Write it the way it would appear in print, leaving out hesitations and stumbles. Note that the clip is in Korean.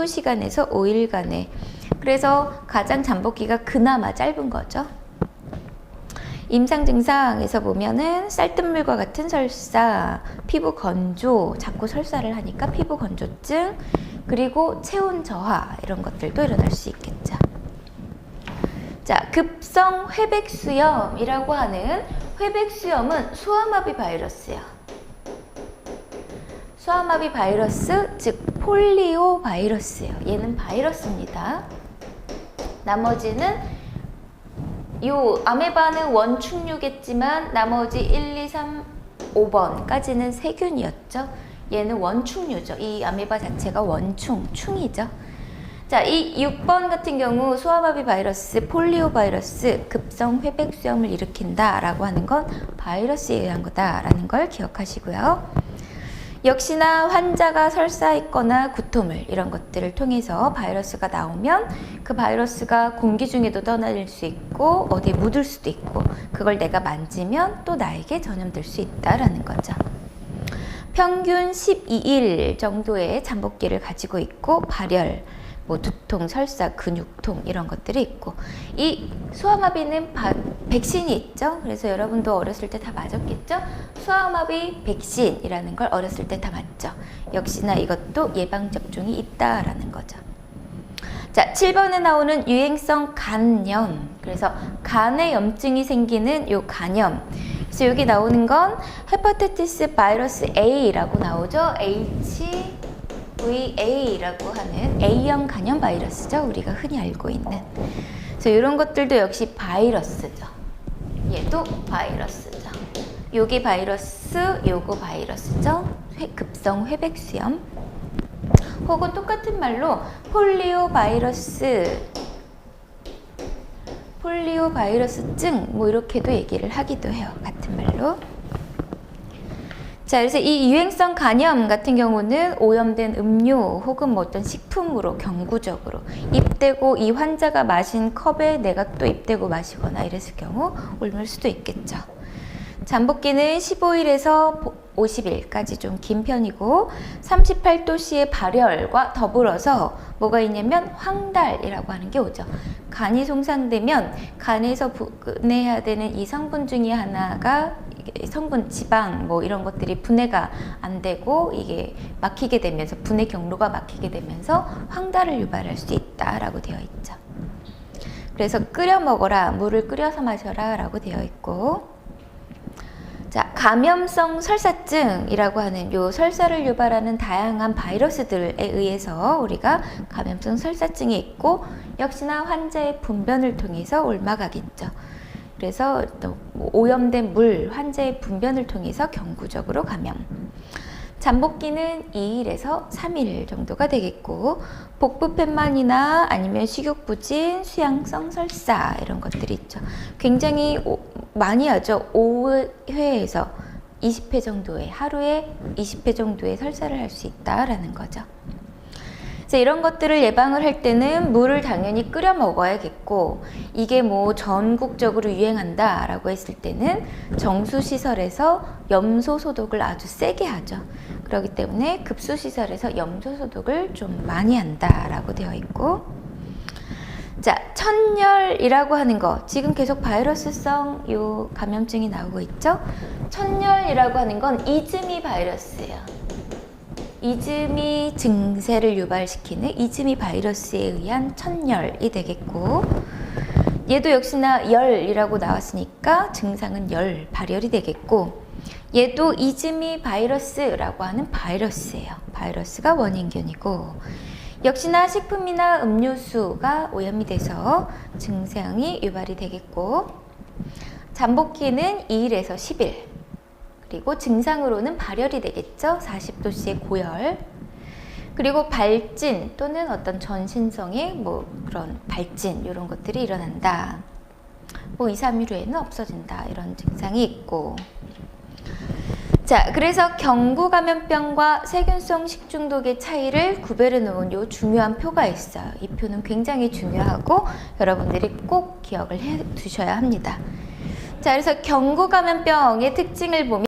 2시간에서 5일간의, 그래서 가장 잠복기가 그나마 짧은 거죠. 임상 증상에서 보면은 쌀뜨물과 같은 설사, 피부 건조, 자꾸 설사를 하니까 피부 건조증, 그리고 체온 저하 이런 것들도 일어날 수 있겠죠. 자, 급성 회백수염이라고 하는 회백수염은 소아마비 바이러스예요. 소아마비 바이러스, 즉 폴리오 바이러스예요. 얘는 바이러스입니다. 나머지는 요 아메바는 원충류겠지만 나머지 1, 2, 3, 5번까지는 세균이었죠. 얘는 원충류죠. 이 아메바 자체가 충이죠. 자, 이 6번 같은 경우 소아마비 바이러스, 폴리오 바이러스, 급성 회백수염을 일으킨다라고 하는 건 바이러스에 의한 거다라는 걸 기억하시고요. 역시나 환자가 설사했거나 구토물 이런 것들을 통해서 바이러스가 나오면 그 바이러스가 공기 중에도 떠날 수 있고 어디에 묻을 수도 있고 그걸 내가 만지면 또 나에게 전염될 수 있다라는 거죠. 평균 12일 정도의 잠복기를 가지고 있고 발열, 뭐 두통, 설사, 근육통 이런 것들이 있고, 이 소아마비는 백신이 있죠. 그래서 여러분도 어렸을 때 다 맞았겠죠. 소아마비 백신이라는 걸 어렸을 때 다 맞죠. 역시나 이것도 예방접종이 있다라는 거죠. 자, 7번에 나오는 유행성 간염. 그래서 간에 염증이 생기는 요 간염. 그래서 여기 나오는 건 헤파티티스 바이러스 A라고 나오죠. HVA라고 하는 A형 간염 바이러스죠. 우리가 흔히 알고 있는. 그래서 이런 것들도 역시 바이러스죠. 얘도 바이러스죠. 요게 바이러스, 요거 바이러스죠. 급성 회백수염. 혹은 똑같은 말로 폴리오 바이러스증 뭐 이렇게도 얘기를 하기도 해요. 같은 말로. 자, 그래서 이 유행성 간염 같은 경우는 오염된 음료 혹은 뭐 어떤 식품으로 경구적으로 입대고 이 환자가 마신 컵에 내가 또 입대고 마시거나 이랬을 경우 옮을 수도 있겠죠. 잠복기는 15일에서 50일까지 좀 긴 편이고 38도씨의 발열과 더불어서 뭐가 있냐면 황달이라고 하는 게 오죠. 간이 손상되면 간에서 분해해야 되는 이 성분 중에 하나가 성분, 지방 뭐 이런 것들이 분해가 안 되고 이게 막히게 되면서 분해 경로가 막히게 되면서 황달을 유발할 수 있다라고 되어 있죠. 그래서 끓여 먹어라, 물을 끓여서 마셔라 라고 되어 있고, 자, 감염성 설사증이라고 하는 요 설사를 유발하는 다양한 바이러스들에 의해서 우리가 감염성 설사증이 있고, 역시나 환자의 분변을 통해서 옮아가겠죠. 그래서 또 오염된 물, 환자의 분변을 통해서 경구적으로 감염. 잠복기는 2일에서 3일 정도가 되겠고, 복부펜만이나 아니면 식욕부진, 수양성 설사 이런 것들이 있죠. 굉장히 많이 하죠. 5회에서 20회 정도의, 하루에 20회 정도의 설사를 할 수 있다라는 거죠. 그래서 이런 것들을 예방을 할 때는 물을 당연히 끓여 먹어야겠고, 이게 뭐 전국적으로 유행한다 라고 했을 때는 정수시설에서 염소 소독을 아주 세게 하죠. 그렇기 때문에 급수시설에서 염소 소독을 좀 많이 한다 라고 되어 있고, 자, 천열이라고 하는 거, 지금 계속 바이러스성 요 감염증이 나오고 있죠. 천열이라고 하는 건 이즈미 바이러스예요. 이즈미 증세를 유발시키는 이즈미 바이러스에 의한 천열이 되겠고, 얘도 역시나 열이라고 나왔으니까 증상은 열, 발열이 되겠고, 얘도 이즈미 바이러스라고 하는 바이러스예요. 바이러스가 원인균이고, 역시나 식품이나 음료수가 오염이 돼서 증상이 유발이 되겠고, 잠복기는 2일에서 10일, 그리고 증상으로는 발열이 되겠죠. 40도씨의 고열. 그리고 발진 또는 어떤 전신성의 뭐 그런 발진 이런 것들이 일어난다. 뭐 2, 3일 후에는 없어진다. 이런 증상이 있고. 자, 그래서 경구감염병과 세균성 식중독의 차이를 구별해 놓은 요 중요한 표가 있어요. 이 표는 굉장히 중요하고 여러분들이 꼭 기억을 해 두셔야 합니다. 자, 그래서 경구감염병의 특징을 보면